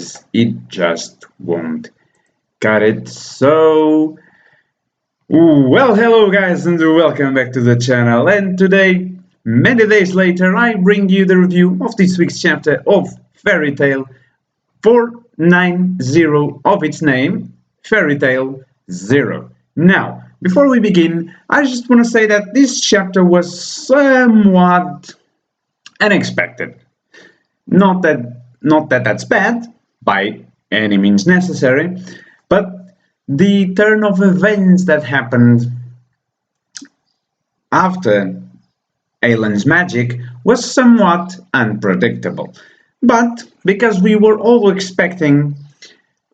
otherwise it just won't cut it. So, well, hello guys, and welcome back to the channel. And today, many days later, I bring you the review of this week's chapter of Fairy Tale 490 of its name, Fairy Tale Zero. Now, before we begin, I just want to say that this chapter was somewhat unexpected. Not that that's bad, by any means necessary, but the turn of events that happened after Aelin's magic was somewhat unpredictable. But because we were all expecting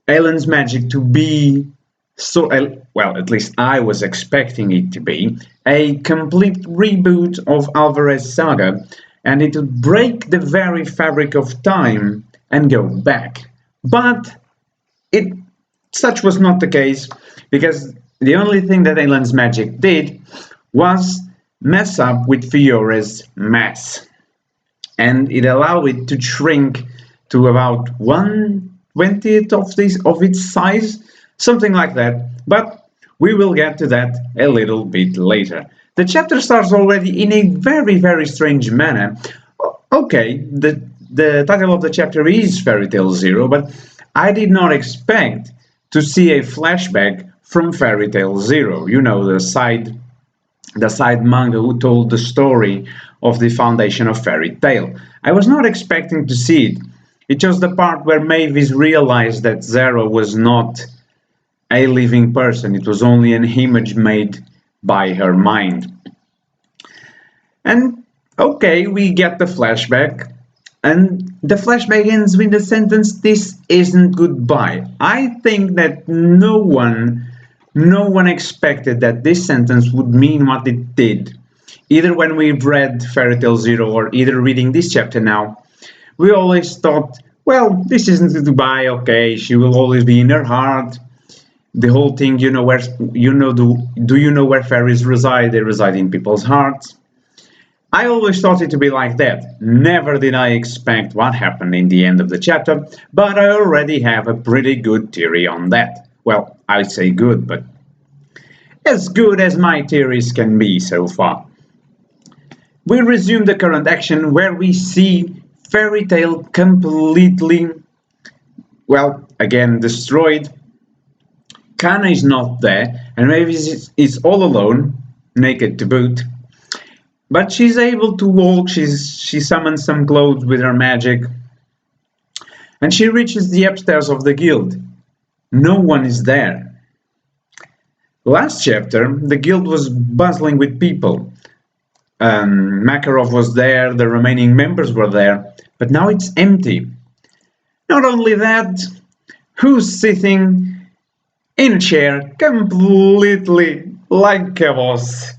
Aelin's magic to be well, at least I was expecting it to be a complete reboot of Alvarez's saga, and it would break the very fabric of time and go back. But such was not the case, because the only thing that Aelin's magic did was mess up with Fiore's mass, and it allowed it to shrink to about 1/20th of its size, something like that. But we will get to that a little bit later. The chapter starts already in a very strange manner. Okay, the title of the chapter is Fairy Tale Zero, but I did not expect to see a flashback from Fairy Tale Zero. You know, the side manga who told the story of the foundation of Fairy Tale. I was not expecting to see it. It was the part where Mavis realized that Zero was not a living person. It was only an image made by her mind. And okay, we get the flashback, and the flashback ends with the sentence, "This isn't goodbye." I think that no one expected that this sentence would mean what it did. Either when we read Fairy Tale Zero or either reading this chapter now, we always thought, well, this isn't goodbye, okay, she will always be in her heart. The whole thing, do you know where fairies reside? They reside in people's hearts. I always thought it to be like that. Never did I expect what happened in the end of the chapter, but I already have a pretty good theory on that. Well, I say good, but as good as my theories can be so far. We resume the current action where we see Fairy Tale completely, well, again, destroyed. Kana is not there, and Mavis is all alone, naked to boot. But she's able to walk, she summons some clothes with her magic, and she reaches the upstairs of the guild. No one is there. Last chapter, the guild was bustling with people. Makarov was there, the remaining members were there, but now it's empty. Not only that, who's sitting in a chair completely like a boss?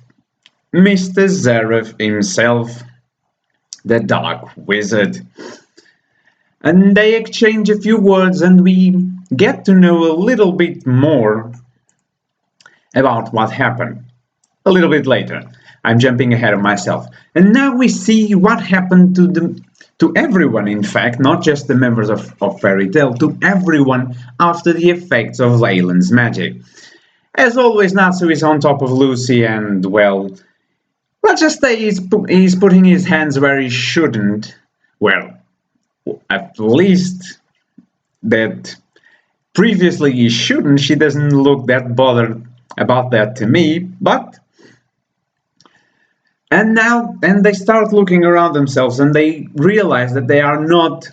Mr. Zeref himself, the Dark Wizard. And they exchange a few words, and we get to know a little bit more about what happened. A little bit later. I'm jumping ahead of myself. And now we see what happened to everyone, in fact, not just the members of Fairy Tale, to everyone after the effects of Aelin's magic. As always, Natsu is on top of Lucy, and, well, let's just say he's putting his hands where he shouldn't. Well, at least that previously he shouldn't. She doesn't look that bothered about that to me, but... And they start looking around themselves, and they realize that they are not,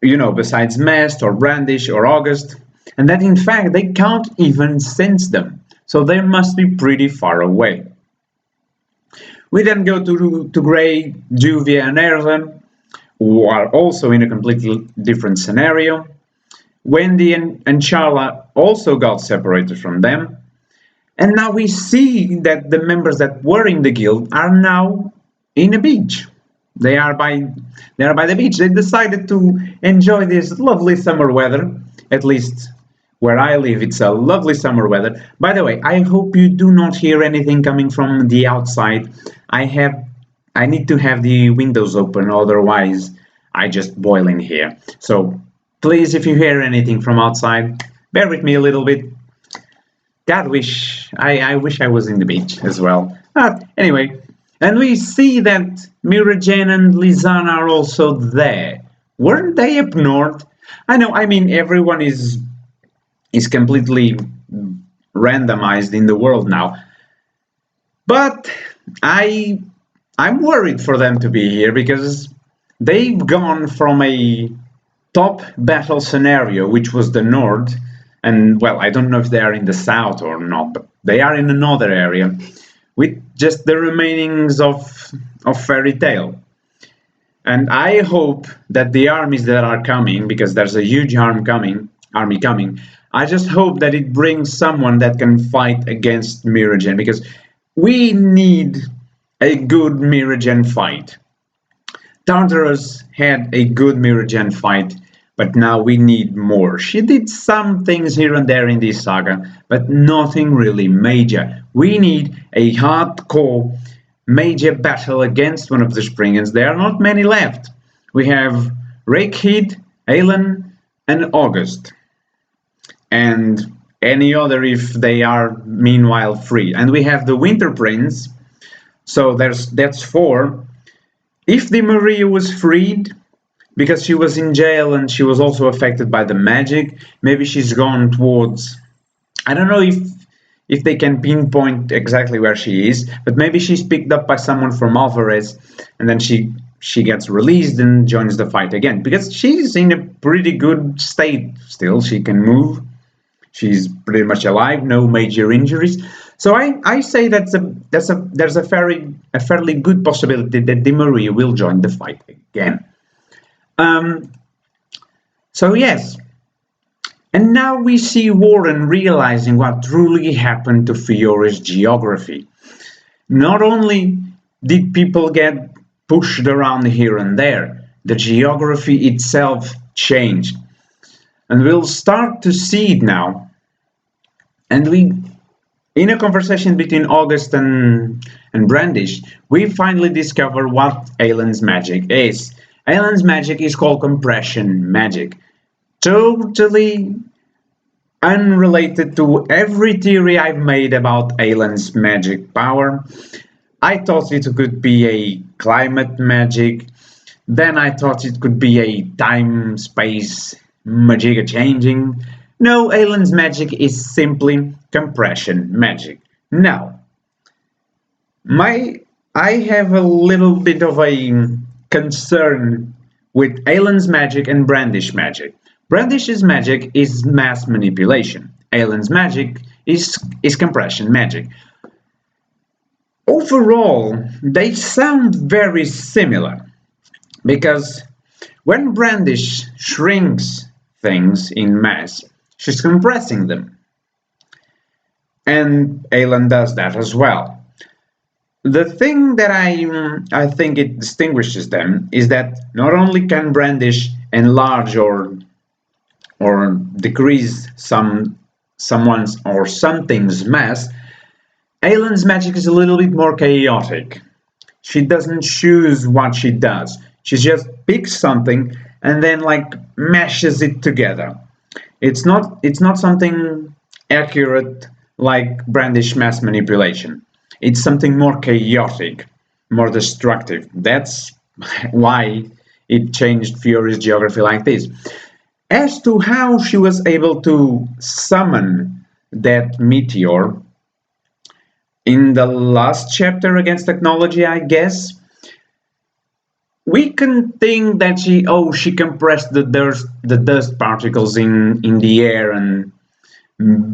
besides Mest or Brandish or August, and that in fact they can't even sense them. So they must be pretty far away. We then go to Grey, Juvia, and Erza, who are also in a completely different scenario. Wendy and Charla also got separated from them. And now we see that the members that were in the guild are now in a beach. They are by the beach. They decided to enjoy this lovely summer weather. At least where I live, it's a lovely summer weather. By the way, I hope you do not hear anything coming from the outside. I need to have the windows open, otherwise I just boil in here. So Please, if you hear anything from outside, bear with me a little bit. I wish I was in the beach as well. But anyway, and we see that Miragen and Lizana are also there. Weren't they up north? I know, I mean, everyone is completely randomized in the world now. But I I'm worried for them to be here because they've gone from a top battle scenario, which was the north, and well, I don't know if they are in the south or not, but they are in another area with just the remainings of fairy tale. And I hope that the armies that are coming, because there's a huge army coming, I just hope that it brings someone that can fight against Miragen, because we need a good Miragen fight. Tartarus had a good Miragen fight, but now we need more. She did some things here and there in this saga, but nothing really major. We need a hardcore major battle against one of the Springans. There are not many left. We have Rakeheed, Alan, and August, and any other if they are meanwhile free. And we have the Winter Prince, so that's four. If the Maria was freed, because she was in jail and she was also affected by the magic, maybe she's gone towards. I don't know if they can pinpoint exactly where she is, but maybe she's picked up by someone from Alvarez, and then she gets released and joins the fight again because she's in a pretty good state still. She can move. She's pretty much alive, no major injuries. So I say there's a fairly good possibility that Di Maria will join the fight again. Um, so yes, and now we see Warren realizing what truly happened to Fiore's geography. Not only did people get pushed around here and there, the geography itself changed. And we'll start to see it now. And in a conversation between August and Brandish, we finally discover what Alan's magic is. Alan's magic is called compression magic. Totally unrelated to every theory I've made about Alan's magic power. I thought it could be a climate magic. Then I thought it could be a time space magic changing. No, Alan's magic is simply compression magic. Now, I have a little bit of a concern with Alan's magic and Brandish magic. Brandish's magic is mass manipulation. Alan's magic is compression magic. Overall, they sound very similar because when Brandish shrinks things in mass, she's compressing them. And Alan does that as well. The thing that I think it distinguishes them is that not only can Brandish enlarge or decrease someone's or something's mass, Alan's magic is a little bit more chaotic. She doesn't choose what she does. She just picks something and then like mashes it together. It's not something accurate like Brandish mass manipulation. It's something more chaotic, more destructive. That's why it changed Fiore's geography like this. As to how she was able to summon that meteor in the last chapter against technology, I guess, we can think that she compressed the dust particles in the air, and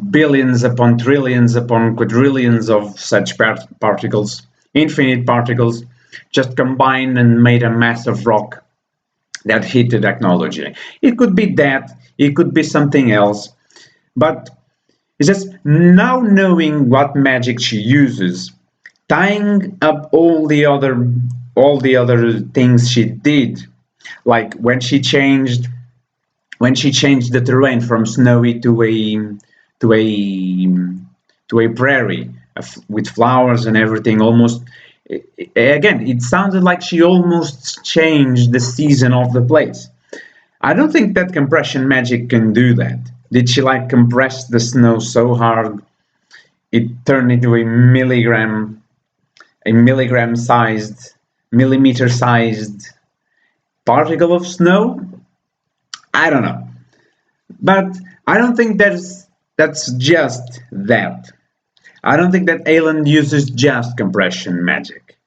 billions upon trillions upon quadrillions of such particles, infinite particles, just combined and made a mass of rock that hit the technology. It could be that, it could be something else, but it's just now knowing what magic she uses, tying up all the other things she did, like when she changed the terrain from snowy to a to a prairie with flowers and everything. Almost again, it sounded like she almost changed the season of the place. I don't think that compression magic can do that. Did she like compress the snow so hard it turned into a milligram sized, millimeter sized particle of snow? I don't know. But I don't think that's just that. I don't think that Alan uses just compression magic.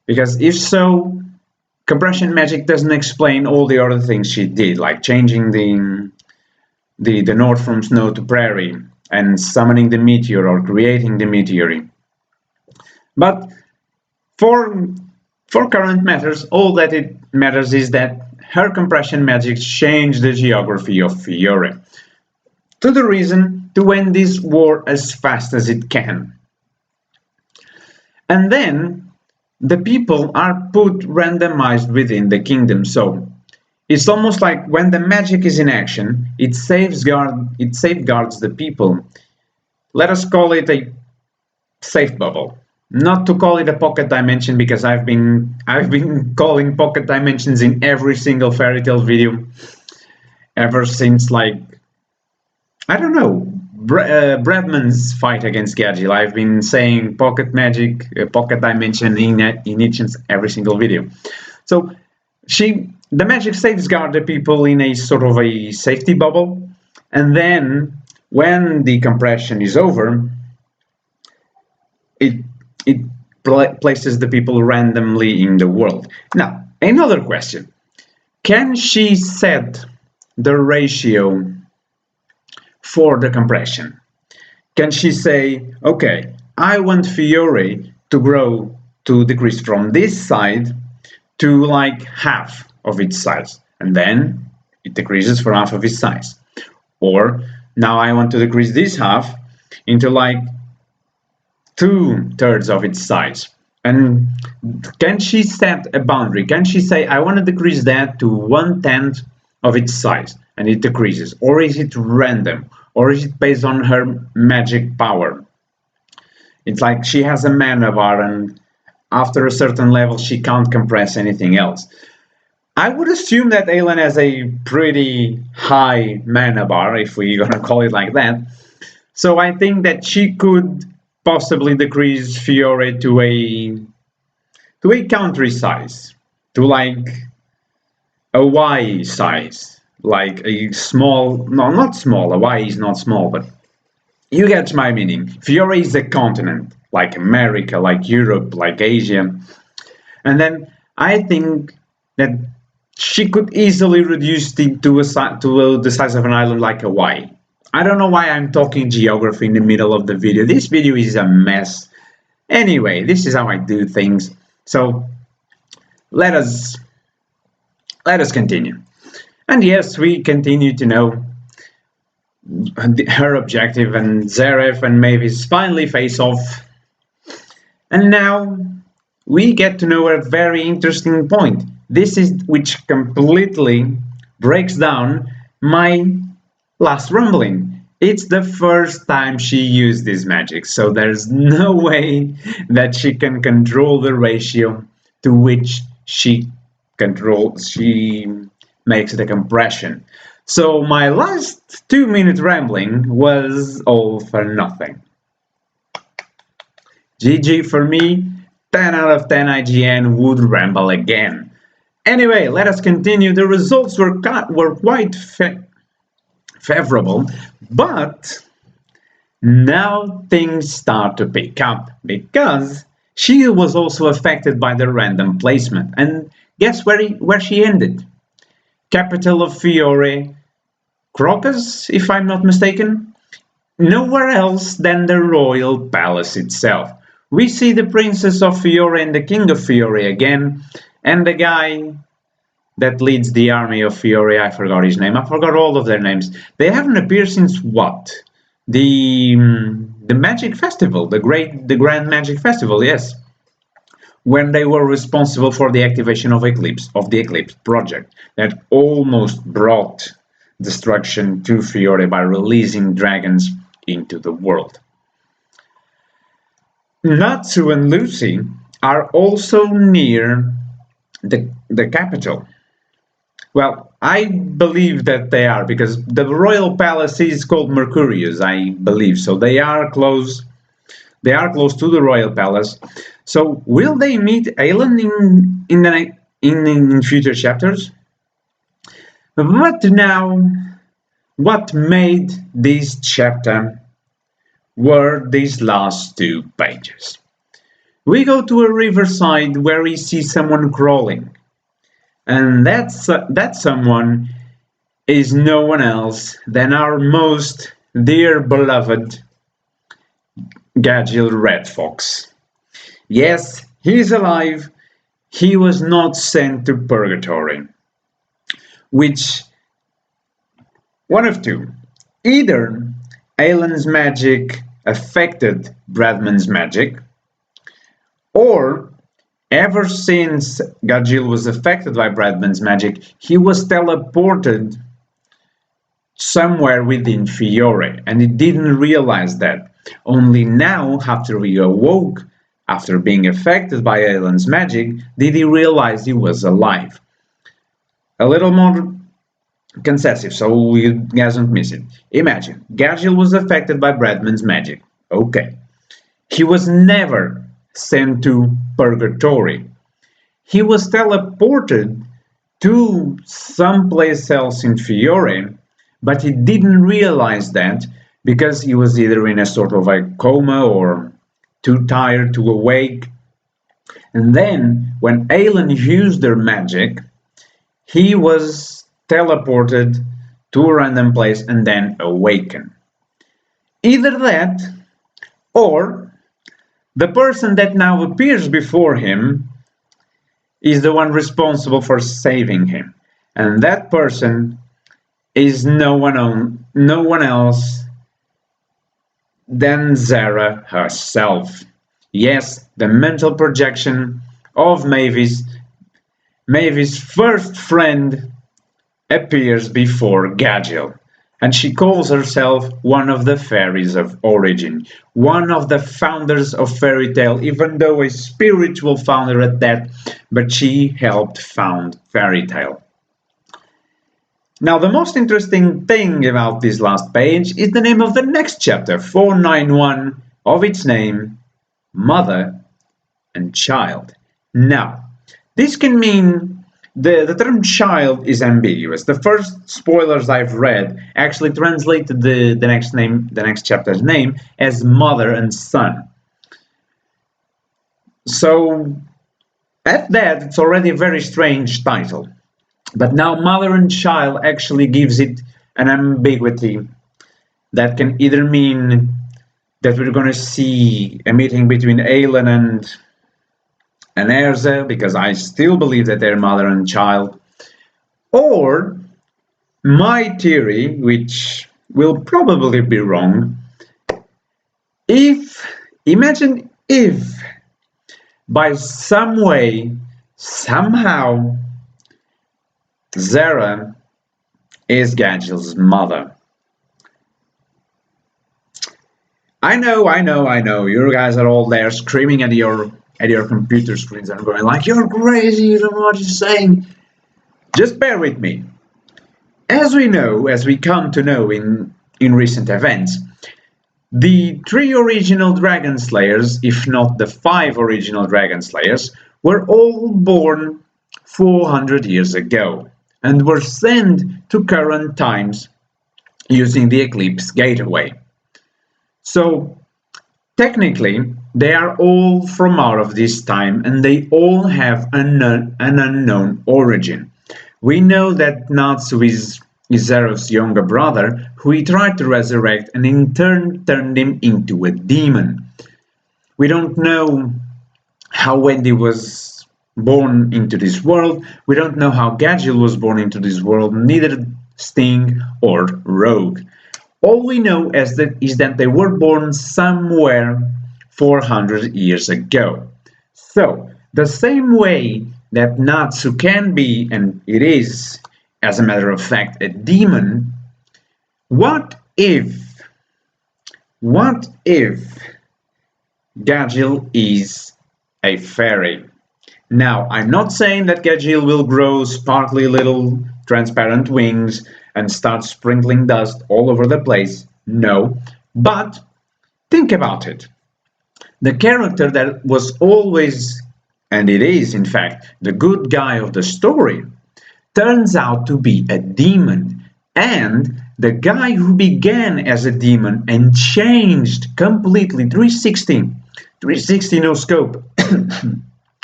Because if so, compression magic doesn't explain all the other things she did, like changing the north from snow to prairie and summoning the meteor or creating the meteor. But for for current matters, all that it matters is that her compression magic changed the geography of Fiore to the reason to end this war as fast as it can. And then the people are put randomized within the kingdom. So it's almost like when the magic is in action, it safeguards the people. Let us call it a safe bubble. Not to call it a pocket dimension because I've been calling pocket dimensions in every single fairy tale video ever since, like, I don't know, Bradman's fight against Gajeel. I've been saying pocket magic, pocket dimension in each and every single video. So the magic safeguards the people in a sort of a safety bubble, and then when the compression is over, it it places the people randomly in the world. Now, another question: can she set the ratio for the compression? Can she say, okay, I want Fiore to decrease from this side to like half of its size, and then it decreases for half of its size? Or now I want to decrease this half into like 2/3 of its size. And can she set a boundary? Can she say, I want to decrease that to 1/10 of its size, and it decreases? Or is it random? Or is it based on her magic power? It's like she has a mana bar, and after a certain level, she can't compress anything else. I would assume that Aelan has a pretty high mana bar, if we're gonna call it like that. So I think that she could possibly decrease Fiore to a country size, to like a Y size, like a small, no, not small. A Y is not small, but you get my meaning. Fiore is a continent, like America, like Europe, like Asia, and then I think that she could easily reduce it to the size of an island like Hawaii. I don't know why I'm talking geography in the middle of the video. This video is a mess. Anyway, this is how I do things. So let us let us continue. And yes, we continue to know her objective, and Zeref and Mavis finally face off. And now we get to know a very interesting point. This is which completely breaks down my last rumbling. It's the first time she used this magic, so there's no way that she can control the ratio to which she makes the compression. So my last 2 minute rambling was all for nothing. GG for me, 10 out of 10 IGN would ramble again. Anyway, let us continue. The results were quite favorable, but now things start to pick up because she was also affected by the random placement. And guess where she ended? Capital of Fiore, Crocus, if I'm not mistaken. Nowhere else than the royal palace itself. We see the princess of Fiore and the king of Fiore again, and the guy that leads the army of Fiore, I forgot his name. I forgot all of their names. They haven't appeared since what? The Magic Festival, the Grand Magic Festival, yes. When they were responsible for the activation of the Eclipse project that almost brought destruction to Fiore by releasing dragons into the world. Natsu and Lucy are also near the capital. Well, I believe that they are because the royal palace is called Mercurius, I believe. So they are close. They are close to the royal palace. So will they meet Aelin in future chapters? But now, what made this chapter were these last 2 pages. We go to a riverside where we see someone crawling, and that someone is no one else than our most dear beloved Gajeel Red Fox. Yes, he's alive. He was not sent to purgatory. Which, one of two. Either Aelin's magic affected Bradman's magic, or ever since Gajeel was affected by Bradman's magic, he was teleported somewhere within Fiore, and he didn't realize that. Only now, after he awoke, after being affected by Aelin's magic, did he realize he was alive. A little more concessive, so you guys don't miss it. Imagine, Gajeel was affected by Bradman's magic. Okay. He was never sent to purgatory. He was teleported to someplace else in Fiore, but he didn't realize that because he was either in a sort of a coma or too tired to awake. And then, when Aelin used her magic, he was teleported to a random place and then awakened. Either that, or the person that now appears before him is the one responsible for saving him. And that person is no one else than Zara herself. Yes, the mental projection of Mavis. Mavis' first friend appears before Gajeel, and she calls herself one of the fairies of origin, one of the founders of fairy tale, even though a spiritual founder at that, but she helped found fairy tale. Now, the most interesting thing about this last page is the name of the next chapter, 491, of its name, Mother and Child. Now, this can mean the term child is ambiguous. The first spoilers I've read actually translated the next chapter's name as mother and son. So at that, it's already a very strange title. But now mother and child actually gives it an ambiguity that can either mean that we're going to see a meeting between Aelin and Erza, because I still believe that they're mother and child, or my theory, which will probably be wrong, imagine if by some way, somehow, Zara is Gajeel's mother. I know. You guys are all there screaming at your computer screens and going like, "You're crazy! You don't know what you're saying." Just bear with me. As we come to know in recent events, the 3 original Dragon Slayers, if not the 5 original Dragon Slayers, were all born 400 years ago and were sent to current times using the Eclipse Gateway. So, technically, they are all from out of this time and they all have an unknown origin. We know that Natsu is Zeref's younger brother, who he tried to resurrect and in turn turned him into a demon. We don't know how Wendy was born into this world. We don't know how Gajeel was born into this world, neither Sting or Rogue. All we know is that they were born somewhere 400 years ago. So, the same way that Natsu can be, and it is, as a matter of fact, a demon, what if Gajeel is a fairy? Now, I'm not saying that Gajeel will grow sparkly little transparent wings and start sprinkling dust all over the place. No. But think about it. The character that was always, and it is in fact, the good guy of the story, turns out to be a demon. And the guy who began as a demon and changed completely 360 no scope.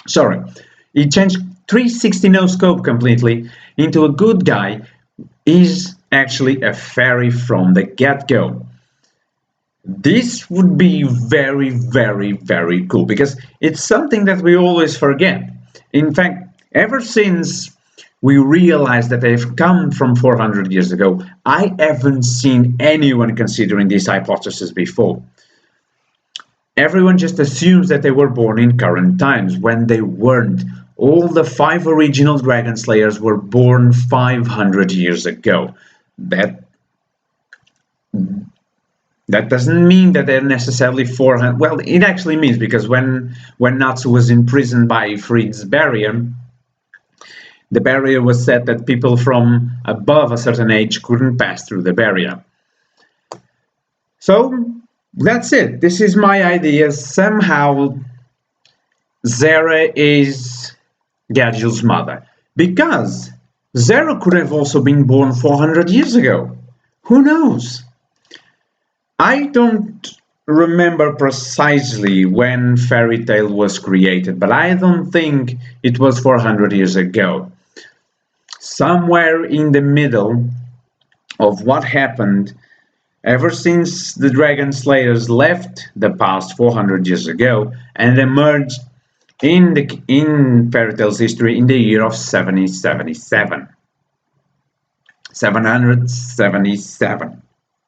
Sorry. He changed 360 no scope completely into a good guy is actually a fairy from the get-go. This would be very, very, very cool because it's something that we always forget. In fact, ever since we realized that they've come from 400 years ago, I haven't seen anyone considering this hypothesis before. Everyone just assumes that they were born in current times when they weren't. All the 5 original Dragon Slayers were born 500 years ago. That doesn't mean that they're necessarily 400. Well, it actually means because when Natsu was imprisoned by Fried's barrier, the barrier was set that people from above a certain age couldn't pass through the barrier. So that's it. This is my idea. Somehow Zera is Gajeel's mother. Because Zera could have also been born 400 years ago. Who knows? I don't remember precisely when Fairy Tail was created, but I don't think it was 400 years ago. Somewhere in the middle of what happened ever since the Dragon Slayers left the past 400 years ago and emerged in Fairy Tail's history in the year of 777. 777.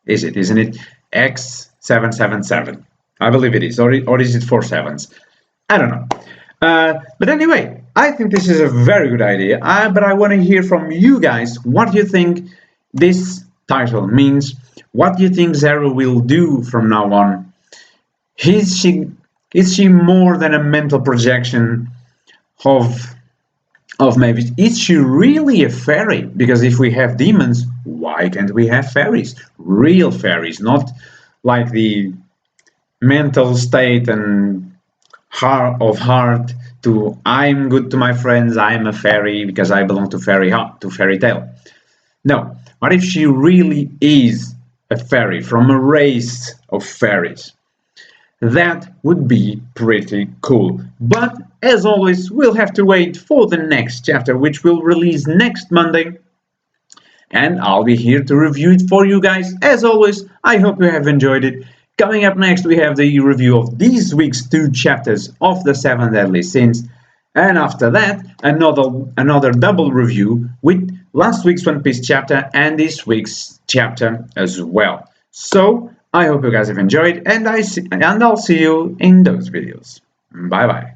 Isn't it? X777. I believe it is. Or is it 4 sevens? I don't know. But anyway, I think this is a very good idea. But I want to hear from you guys. What do you think this title means? What do you think Zera will do from now on? Is she more than a mental projection of Mavis? Is she really a fairy? Because if we have demons, why can't we have fairies? Real fairies, not like the mental state and heart to I'm good to my friends, I'm a fairy because I belong to fairy tale. No, what if she really is a fairy from a race of fairies? That would be pretty cool. But as always, we'll have to wait for the next chapter, which will release next Monday. And I'll be here to review it for you guys. As always, I hope you have enjoyed it. Coming up next, we have the review of this week's 2 chapters of the 7 Deadly Sins. And after that, another double review with last week's One Piece chapter and this week's chapter as well. So, I hope you guys have enjoyed, and I'll see you in those videos. Bye bye.